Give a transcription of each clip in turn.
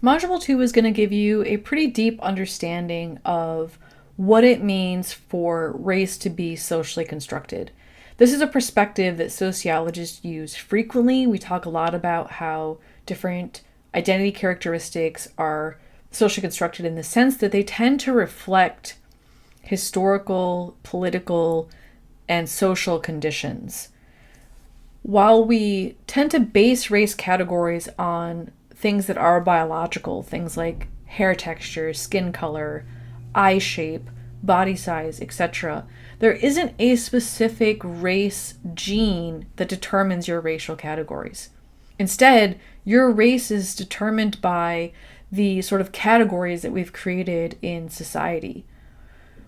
Module 2 is going to give you a pretty deep understanding of what it means for race to be socially constructed. This is a perspective that sociologists use frequently. We talk a lot about how different identity characteristics are socially constructed in the sense that they tend to reflect historical, political, and social conditions. While we tend to base race categories on things that are biological, things like hair texture, skin color, eye shape, body size, etc., there isn't a specific race gene that determines your racial categories. Instead, your race is determined by the sort of categories that we've created in society.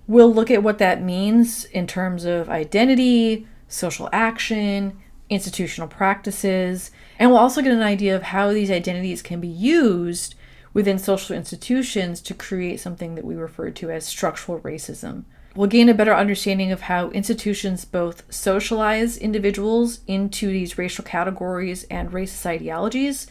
We'll look at what that means in terms of identity, social action, institutional practices, and we'll also get an idea of how these identities can be used within social institutions to create something that we refer to as structural racism. We'll gain a better understanding of how institutions both socialize individuals into these racial categories and racist ideologies,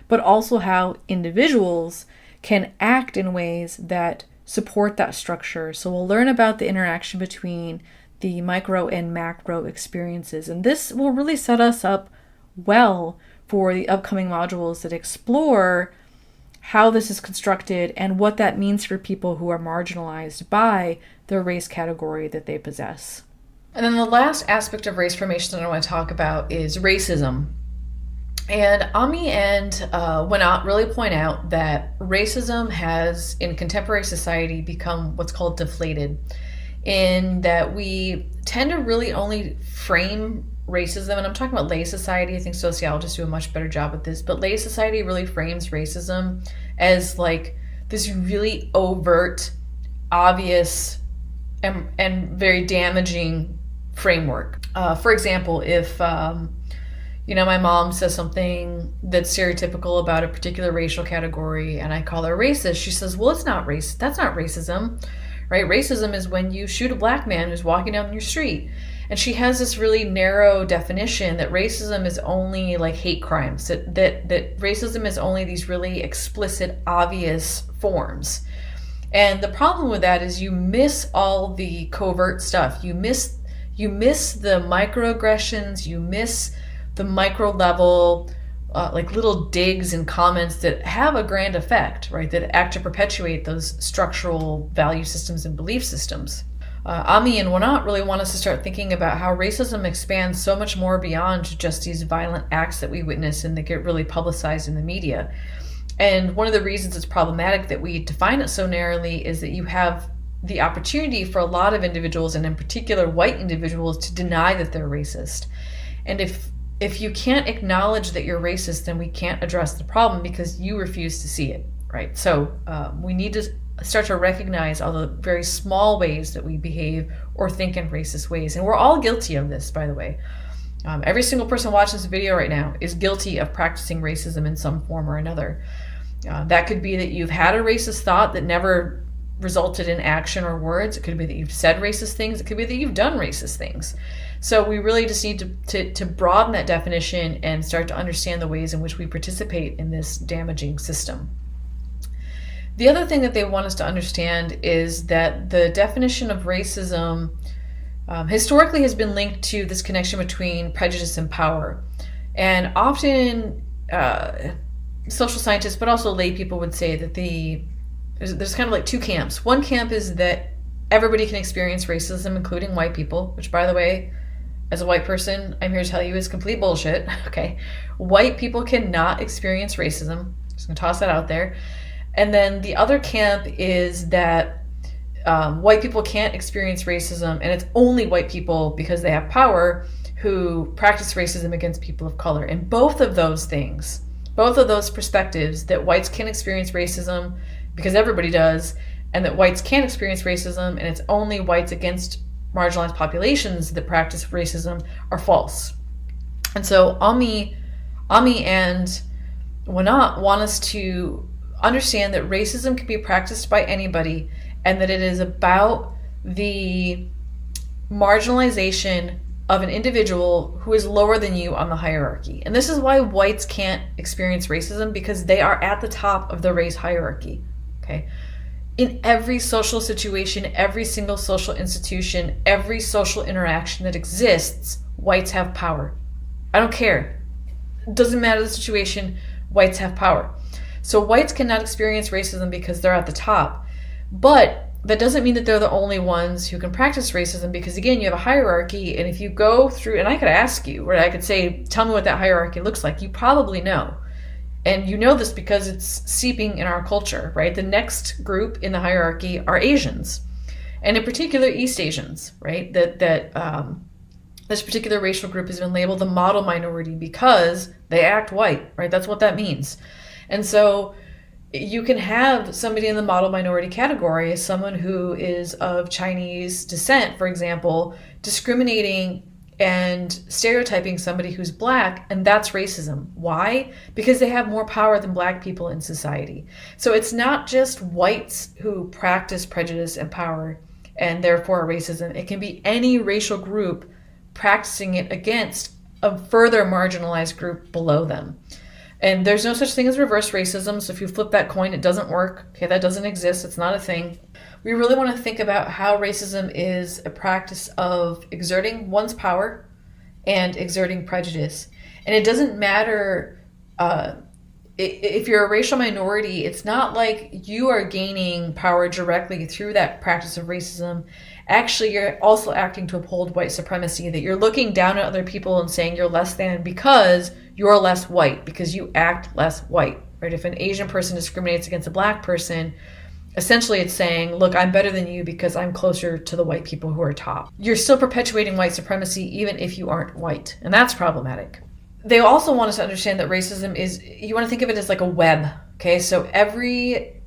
but also how individuals can act in ways that support that structure. So we'll learn about the interaction between the micro and macro experiences, and this will really set us up well for the upcoming modules that explore how this is constructed and what that means for people who are marginalized by the race category that they possess. And then the last aspect of race formation that I want to talk about is racism. And Ami and Wenat really point out that racism has, in contemporary society, become what's called deflated, in that we tend to really only frame racism, and I'm talking about lay society. I think sociologists do a much better job at this, but lay society really frames racism as like this really overt, obvious, and very damaging framework. For example, if my mom says something that's stereotypical about a particular racial category and I call her racist, she says, well, it's not race. That's not racism, right? Racism is when you shoot a black man who's walking down your street. And she has this really narrow definition that racism is only like hate crimes, that racism is only these really explicit, obvious forms. And the problem with that is you miss all the covert stuff. You miss the microaggressions, you miss the micro level, like little digs and comments that have a grand effect, right? That act to perpetuate those structural value systems and belief systems. Ami and Wenat really want us to start thinking about how racism expands so much more beyond just these violent acts that we witness and that get really publicized in the media. And one of the reasons it's problematic that we define it so narrowly is that you have the opportunity for a lot of individuals, and in particular white individuals, to deny that they're racist. And if you can't acknowledge that you're racist, then we can't address the problem because you refuse to see it, right? So we need to start to recognize all the very small ways that we behave or think in racist ways. And we're all guilty of this, by the way. Every single person watching this video right now is guilty of practicing racism in some form or another. That could be that you've had a racist thought that never resulted in action or words. It could be that you've said racist things. It could be that you've done racist things. So we really just need to broaden that definition and start to understand the ways in which we participate in this damaging system. The other thing that they want us to understand is that the definition of racism historically has been linked to this connection between prejudice and power. And often social scientists, but also lay people, would say that there's kind of like two camps. One camp is that everybody can experience racism, including white people, which, by the way, as a white person, I'm here to tell you is complete bullshit. Okay. White people cannot experience racism. Just gonna toss that out there. And then the other camp is that white people can't experience racism, and it's only white people, because they have power, who practice racism against people of color. And both of those things, both of those perspectives, that whites can experience racism because everybody does, and that whites can't experience racism and it's only whites against marginalized populations that practice racism, are false. And so Ami and Wenat want us to understand that racism can be practiced by anybody, and that it is about the marginalization of an individual who is lower than you on the hierarchy. And this is why whites can't experience racism, because they are at the top of the race hierarchy. Okay? In every social situation, every single social institution, every social interaction that exists, whites have power. I don't care. It doesn't matter the situation, whites have power. So whites cannot experience racism because they're at the top. But that doesn't mean that they're the only ones who can practice racism, because again, you have a hierarchy, and if you go through, and I could ask you, or I could say, tell me what that hierarchy looks like, you probably know. And you know this because it's seeping in our culture, right? The next group in the hierarchy are Asians, and in particular East Asians, right? This particular racial group has been labeled the model minority because they act white, right? That's what that means. And so you can have somebody in the model minority category, someone who is of Chinese descent, for example, discriminating and stereotyping somebody who's black, and that's racism. Why? Because they have more power than black people in society. So it's not just whites who practice prejudice and power and therefore racism. It can be any racial group practicing it against a further marginalized group below them. And there's no such thing as reverse racism. So if you flip that coin, it doesn't work. Okay, that doesn't exist. It's not a thing. We really want to think about how racism is a practice of exerting one's power and exerting prejudice. And it doesn't matter if you're a racial minority, it's not like you are gaining power directly through that practice of racism. Actually, you're also acting to uphold white supremacy, that you're looking down at other people and saying you're less than because you're less white, because you act less white, right? If an Asian person discriminates against a black person, essentially it's saying, look, I'm better than you because I'm closer to the white people who are top. You're still perpetuating white supremacy even if you aren't white, and that's problematic. They also want us to understand that racism is, you want to think of it as like a web, okay? So every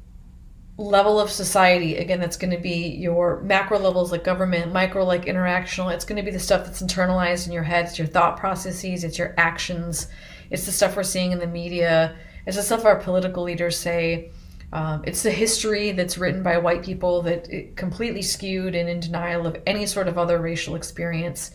level of society, again, that's going to be your macro levels like government, micro like interactional. It's going to be the stuff that's internalized in your head. It's your thought processes, it's your actions, it's the stuff we're seeing in the media, it's the stuff our political leaders say. It's the history that's written by white people that it completely skewed and in denial of any sort of other racial experience.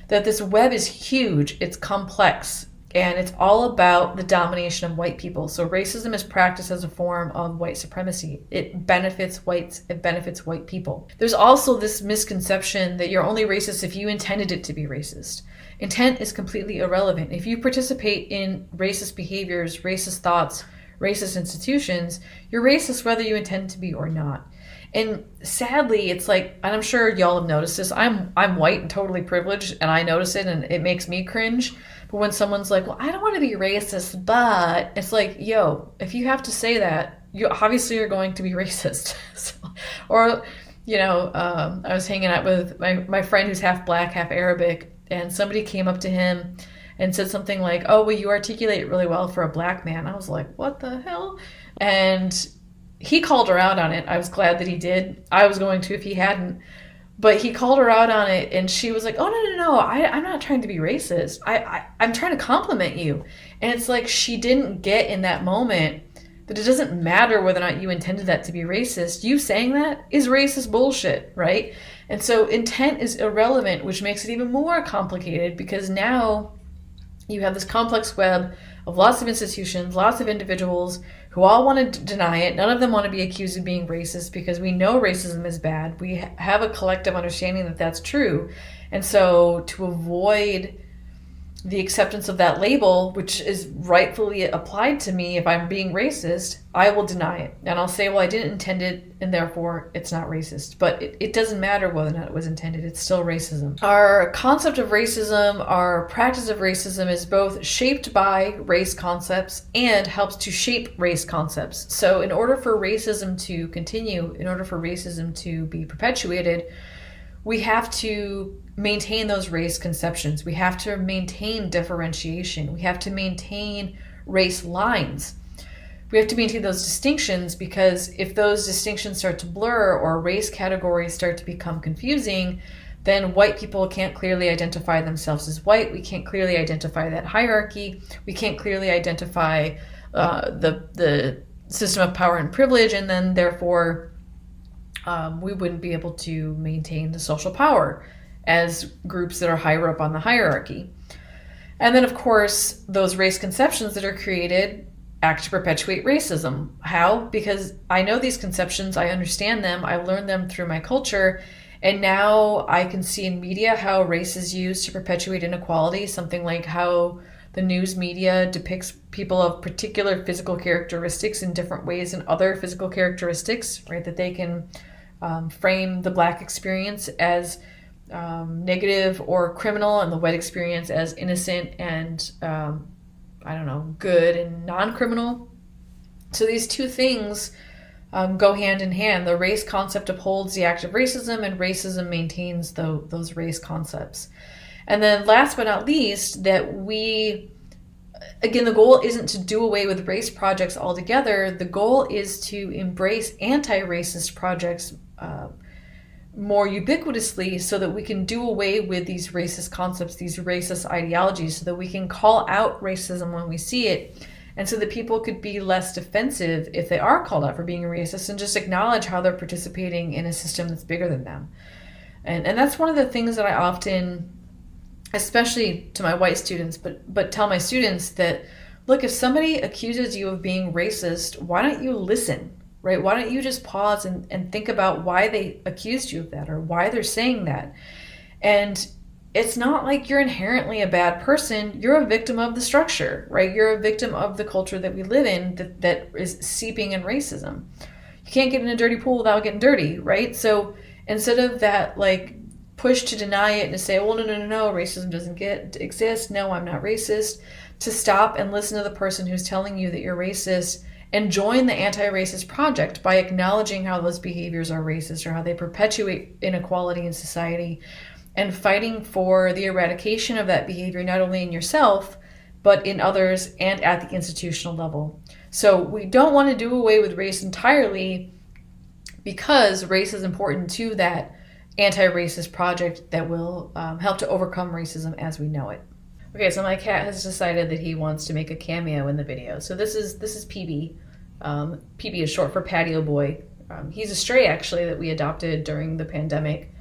That this web is huge, it's complex, and it's all about the domination of white people. So racism is practiced as a form of white supremacy. It benefits whites, it benefits white people. There's also this misconception that you're only racist if you intended it to be racist. Intent is completely irrelevant. If you participate in racist behaviors, racist thoughts, racist institutions, you're racist whether you intend to be or not. And sadly, it's like, and I'm sure y'all have noticed this, I'm white and totally privileged, and I notice it and it makes me cringe. But when someone's like, well, I don't want to be racist, but it's like, yo, if you have to say that, you obviously are going to be racist. Or, I was hanging out with my friend who's half black, half Arabic, and somebody came up to him and said something like, oh, well, you articulate really well for a black man. I was like, what the hell? And he called her out on it. I was glad that he did. I was going to if he hadn't. But he called her out on it, and she was like, oh, no, I'm not trying to be racist. I'm trying to compliment you. And it's like she didn't get in that moment that it doesn't matter whether or not you intended that to be racist. You saying that is racist bullshit, right? And so intent is irrelevant, which makes it even more complicated, because now you have this complex web of lots of institutions, lots of individuals who all want to deny it. None of them want to be accused of being racist because we know racism is bad. We have a collective understanding that that's true. And so to avoid the acceptance of that label, which is rightfully applied to me if I'm being racist, I will deny it. And I'll say, well, I didn't intend it, and therefore it's not racist. But it doesn't matter whether or not it was intended. It's still racism. Our concept of racism, our practice of racism is both shaped by race concepts and helps to shape race concepts. So in order for racism to continue, in order for racism to be perpetuated, we have to maintain those race conceptions. We have to maintain differentiation. We have to maintain race lines. We have to maintain those distinctions, because if those distinctions start to blur or race categories start to become confusing, then white people can't clearly identify themselves as white. We can't clearly identify that hierarchy. We can't clearly identify the system of power and privilege, and then therefore we wouldn't be able to maintain the social power as groups that are higher up on the hierarchy. And then, of course, those race conceptions that are created act to perpetuate racism. How? Because I know these conceptions, I understand them, I learned them through my culture, and now I can see in media how race is used to perpetuate inequality, something like how the news media depicts people of particular physical characteristics in different ways than other physical characteristics, right? That they can frame the Black experience as negative or criminal, and the white experience as innocent and good and non-criminal. So these two things go hand in hand. The race concept upholds the act of racism, and racism maintains those race concepts. And then last but not least, that the goal isn't to do away with race projects altogether. The goal is to embrace anti-racist projects more ubiquitously, so that we can do away with these racist concepts, these racist ideologies, so that we can call out racism when we see it, and so that people could be less defensive if they are called out for being racist, and just acknowledge how they're participating in a system that's bigger than them. And that's one of the things that I often, especially to my white students, but tell my students that, look, if somebody accuses you of being racist, why don't you listen? Right? Why don't you just pause and think about why they accused you of that, or why they're saying that? And it's not like you're inherently a bad person. You're a victim of the structure, right? You're a victim of the culture that we live in that is seeping in racism. You can't get in a dirty pool without getting dirty, right? So instead of that push to deny it and to say, well, no, racism doesn't exist. No, I'm not racist. To stop and listen to the person who's telling you that you're racist, and join the anti-racist project by acknowledging how those behaviors are racist, or how they perpetuate inequality in society, and fighting for the eradication of that behavior, not only in yourself, but in others and at the institutional level. So we don't want to do away with race entirely, because race is important to that anti-racist project that will help to overcome racism as we know it. Okay, so my cat has decided that he wants to make a cameo in the video. So this is PB. PB is short for Patio Boy. He's a stray, actually, that we adopted during the pandemic.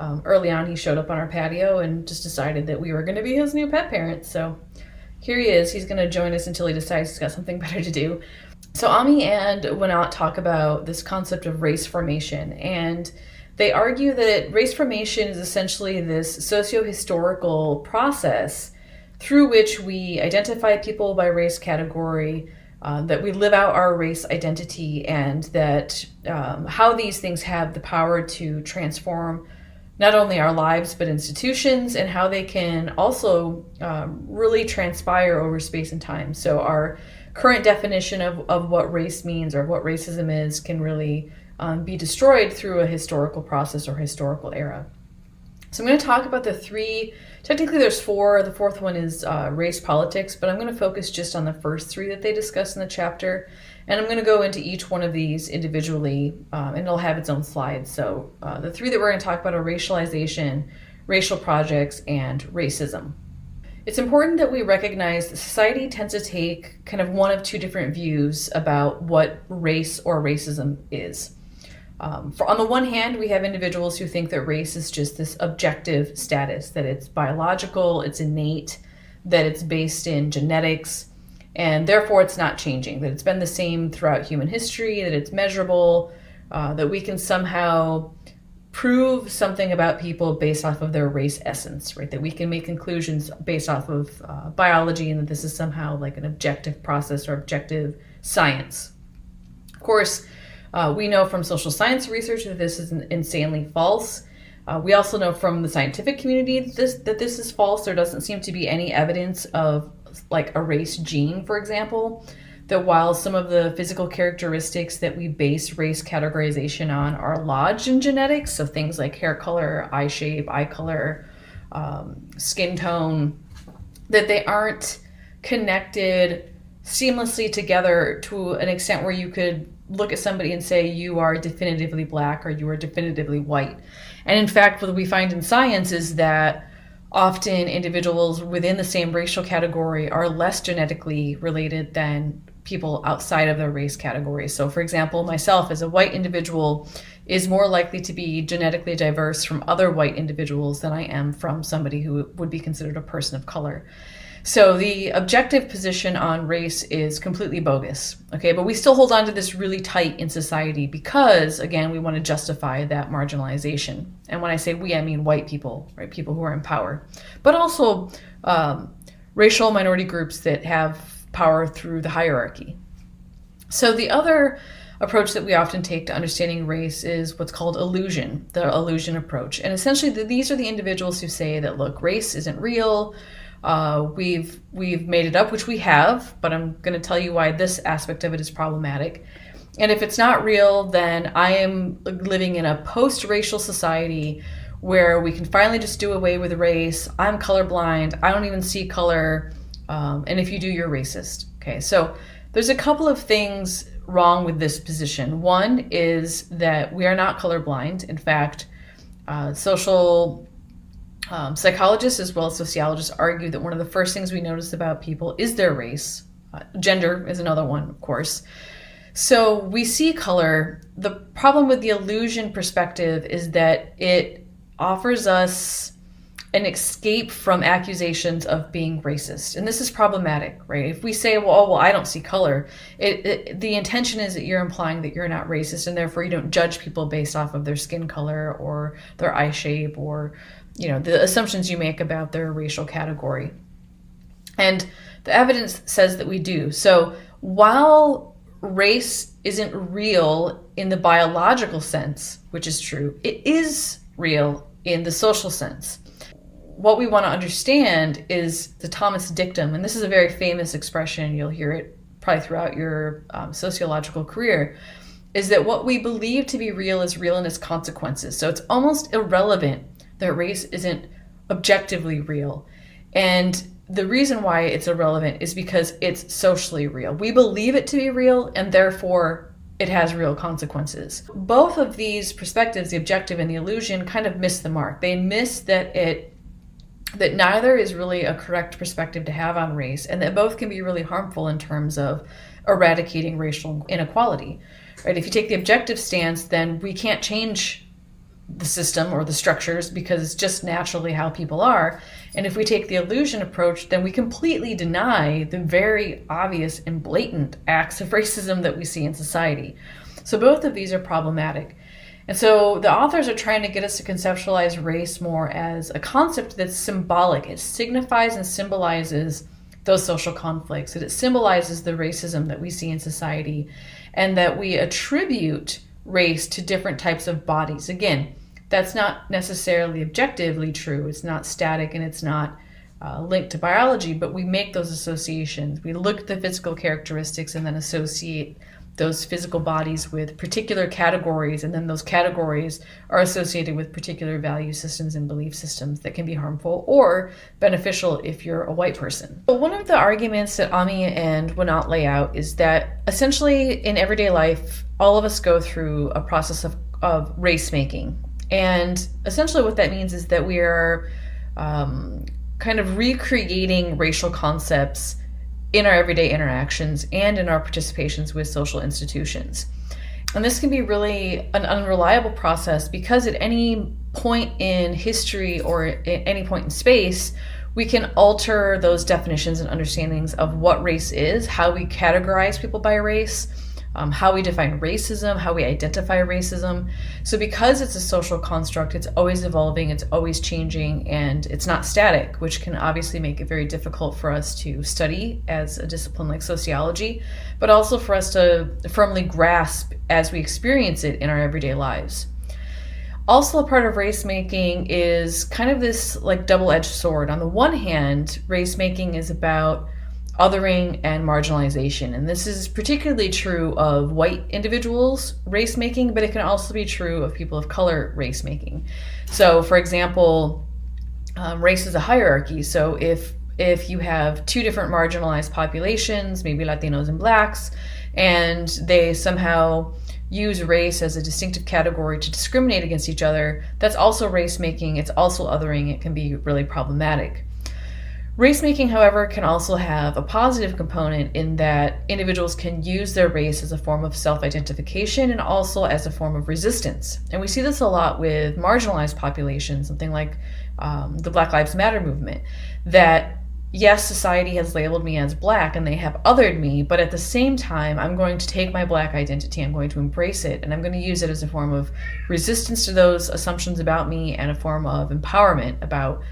Early on, he showed up on our patio and just decided that we were going to be his new pet parents. So here he is. He's going to join us until he decides he's got something better to do. So Ami and Winat talk about this concept of race formation, and they argue that race formation is essentially this socio-historical process through which we identify people by race category, that we live out our race identity, and that how these things have the power to transform not only our lives but institutions, and how they can also really transpire over space and time. So our current definition of what race means, or what racism is, can really be destroyed through a historical process or historical era. So I'm going to talk about the three. Technically there's four. The fourth one is race politics, but I'm going to focus just on the first three that they discuss in the chapter. And I'm going to go into each one of these individually, and it'll have its own slides. So the three that we're going to talk about are racialization, racial projects, and racism. It's important that we recognize that society tends to take kind of one of two different views about what race or racism is. On the one hand, we have individuals who think that race is just this objective status, that it's biological, it's innate, that it's based in genetics, and therefore it's not changing, that it's been the same throughout human history, that it's measurable, that we can somehow prove something about people based off of their race essence, right? That we can make conclusions based off of biology, and that this is somehow like an objective process or objective science. Of course, we know from social science research that this is insanely false. We also know from the scientific community that this is false. There doesn't seem to be any evidence of like a race gene, for example, that while some of the physical characteristics that we base race categorization on are lodged in genetics, so things like hair color, eye shape, eye color, skin tone, that they aren't connected seamlessly together to an extent where you could look at somebody and say you are definitively Black or you are definitively white. And in fact, what we find in science is that often individuals within the same racial category are less genetically related than people outside of their race categories. So for example, myself as a white individual is more likely to be genetically diverse from other white individuals than I am from somebody who would be considered a person of color. So the objective position on race is completely bogus, okay? But we still hold on to this really tight in society because, again, we want to justify that marginalization. And when I say we, I mean white people, right? People who are in power, but also racial minority groups that have power through the hierarchy. So the other approach that we often take to understanding race is what's called illusion, the illusion approach. And essentially these are the individuals who say that, look, race isn't real. We've made it up, which we have, but I'm going to tell you why this aspect of it is problematic. And if it's not real, then I am living in a post-racial society where we can finally just do away with race. I'm colorblind. I don't even see color. And if you do, you're racist. Okay, so there's a couple of things wrong with this position. One is that we are not colorblind. In fact, social psychologists as well as sociologists argue that one of the first things we notice about people is their race. Gender is another one, of course. So we see color. The problem with the illusion perspective is that it offers us an escape from accusations of being racist. And this is problematic, right? If we say, well, I don't see color, the intention is that you're implying that you're not racist and therefore you don't judge people based off of their skin color or their eye shape or the assumptions you make about their racial category. And the evidence says that we do. So while race isn't real in the biological sense, which is true, it is real in the social sense. What we want to understand is the Thomas dictum, and this is a very famous expression, you'll hear it probably throughout your sociological career, is that what we believe to be real is real in its consequences. So it's almost irrelevant that race isn't objectively real. And the reason why it's irrelevant is because it's socially real. We believe it to be real, and therefore it has real consequences. Both of these perspectives, the objective and the illusion, kind of miss the mark. They miss that neither is really a correct perspective to have on race, and that both can be really harmful in terms of eradicating racial inequality. Right? If you take the objective stance, then we can't change the system or the structures because it's just naturally how people are. And if we take the illusion approach, then we completely deny the very obvious and blatant acts of racism that we see in society. So both of these are problematic. And so the authors are trying to get us to conceptualize race more as a concept that's symbolic. It signifies and symbolizes those social conflicts, that it symbolizes the racism that we see in society, and that we attribute race to different types of bodies. Again, that's not necessarily objectively true. It's not static and it's not linked to biology, but we make those associations. We look at the physical characteristics and then associate those physical bodies with particular categories, and then those categories are associated with particular value systems and belief systems that can be harmful or beneficial if you're a white person. But one of the arguments that Ami and Winant lay out is that essentially in everyday life, all of us go through a process of race making. And essentially what that means is that we are kind of recreating racial concepts in our everyday interactions and in our participations with social institutions. And this can be really an unreliable process because at any point in history or at any point in space, we can alter those definitions and understandings of what race is, how we categorize people by race, how we define racism, how we identify racism. So because it's a social construct, it's always evolving, it's always changing, and it's not static, which can obviously make it very difficult for us to study as a discipline like sociology, but also for us to firmly grasp as we experience it in our everyday lives. Also, a part of race making is kind of this like double-edged sword. On the one hand, race making is about othering and marginalization. And this is particularly true of white individuals race making, but it can also be true of people of color race making. So for example, race is a hierarchy. So if you have two different marginalized populations, maybe Latinos and Blacks, and they somehow use race as a distinctive category to discriminate against each other, that's also race making, it's also othering, it can be really problematic. Race making, however, can also have a positive component in that individuals can use their race as a form of self-identification and also as a form of resistance. And we see this a lot with marginalized populations, something like the Black Lives Matter movement, that yes, society has labeled me as Black and they have othered me, but at the same time, I'm going to take my Black identity, I'm going to embrace it, and I'm going to use it as a form of resistance to those assumptions about me and a form of empowerment about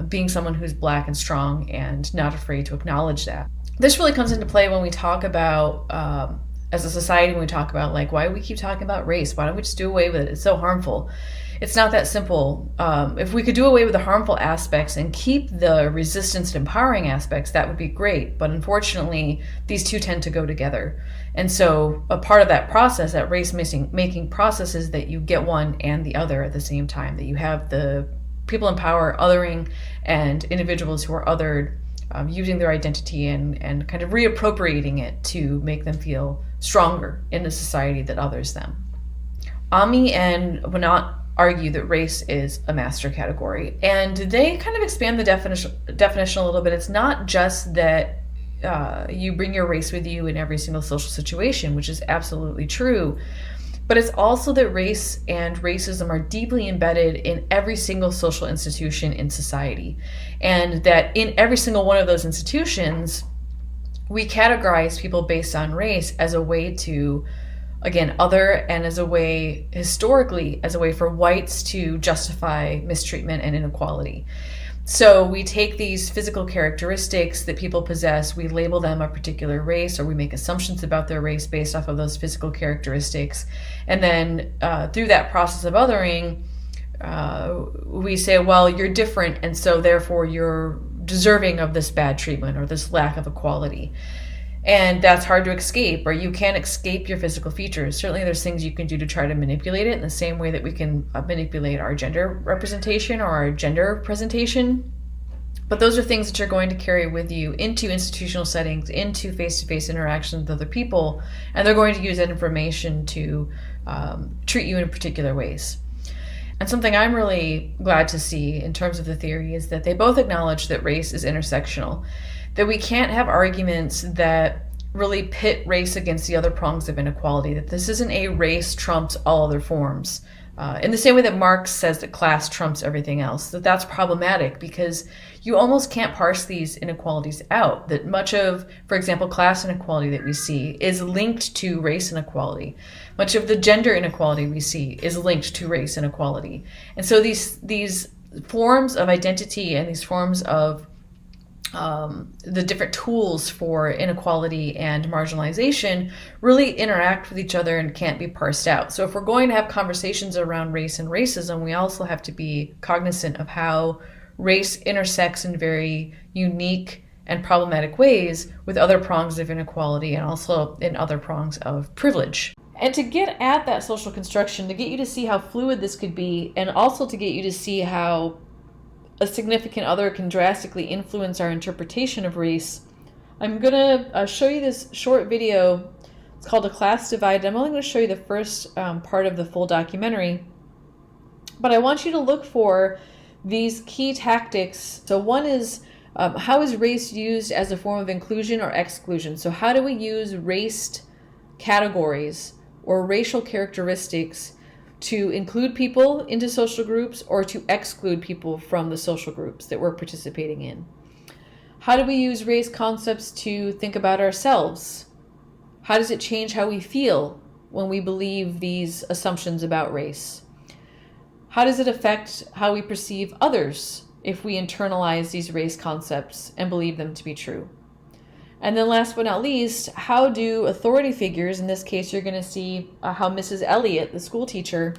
being someone who's Black and strong and not afraid to acknowledge that. This really comes into play when we talk about, as a society, when we talk about like, why do we keep talking about race? Why don't we just do away with it? It's so harmful. It's not that simple. If we could do away with the harmful aspects and keep the resistance and empowering aspects, that would be great. But unfortunately, these two tend to go together. And so a part of that process, that race making process, is that you get one and the other at the same time, that you have the people in power othering and individuals who are othered using their identity and kind of reappropriating it to make them feel stronger in a society that others them. Ammi and Winant argue that race is a master category, and they kind of expand the definition a little bit. It's not just that you bring your race with you in every single social situation, which is absolutely true, but it's also that race and racism are deeply embedded in every single social institution in society. And that in every single one of those institutions, we categorize people based on race as a way to, again, other, and as a way, historically, as a way for whites to justify mistreatment and inequality. So we take these physical characteristics that people possess, we label them a particular race, or we make assumptions about their race based off of those physical characteristics. And then through that process of othering, we say, well, you're different, and so therefore you're deserving of this bad treatment or this lack of equality. And that's hard to escape, or you can't escape your physical features. Certainly there's things you can do to try to manipulate it in the same way that we can manipulate our gender representation or our gender presentation. But those are things that you're going to carry with you into institutional settings, into face-to-face interactions with other people, and they're going to use that information to treat you in particular ways. And something I'm really glad to see in terms of the theory is that they both acknowledge that race is intersectional, that we can't have arguments that really pit race against the other prongs of inequality, that this isn't a race trumps all other forms. In the same way that Marx says that class trumps everything else, that's problematic because you almost can't parse these inequalities out. That much of, for example, class inequality that we see is linked to race inequality. Much of the gender inequality we see is linked to race inequality. And so these forms of identity and these forms of the different tools for inequality and marginalization really interact with each other and can't be parsed out. So if we're going to have conversations around race and racism, we also have to be cognizant of how race intersects in very unique and problematic ways with other prongs of inequality and also in other prongs of privilege. And to get at that social construction, to get you to see how fluid this could be, and also to get you to see how a significant other can drastically influence our interpretation of race, I'm going to show you this short video. It's called A Class Divide. I'm only going to show you the first part of the full documentary, but I want you to look for these key tactics. So one is, how is race used as a form of inclusion or exclusion? So how do we use raced categories or racial characteristics to include people into social groups or to exclude people from the social groups that we're participating in? How do we use race concepts to think about ourselves? How does it change how we feel when we believe these assumptions about race? How does it affect how we perceive others if we internalize these race concepts and believe them to be true? And then last but not least, how do authority figures, in this case you're going to see how Mrs. Elliott, the school teacher,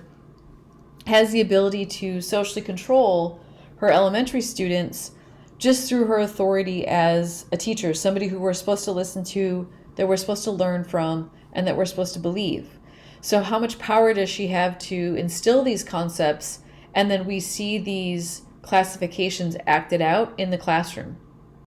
has the ability to socially control her elementary students just through her authority as a teacher, somebody who we're supposed to listen to, that we're supposed to learn from, and that we're supposed to believe. So how much power does she have to instill these concepts, and then we see these classifications acted out in the classroom?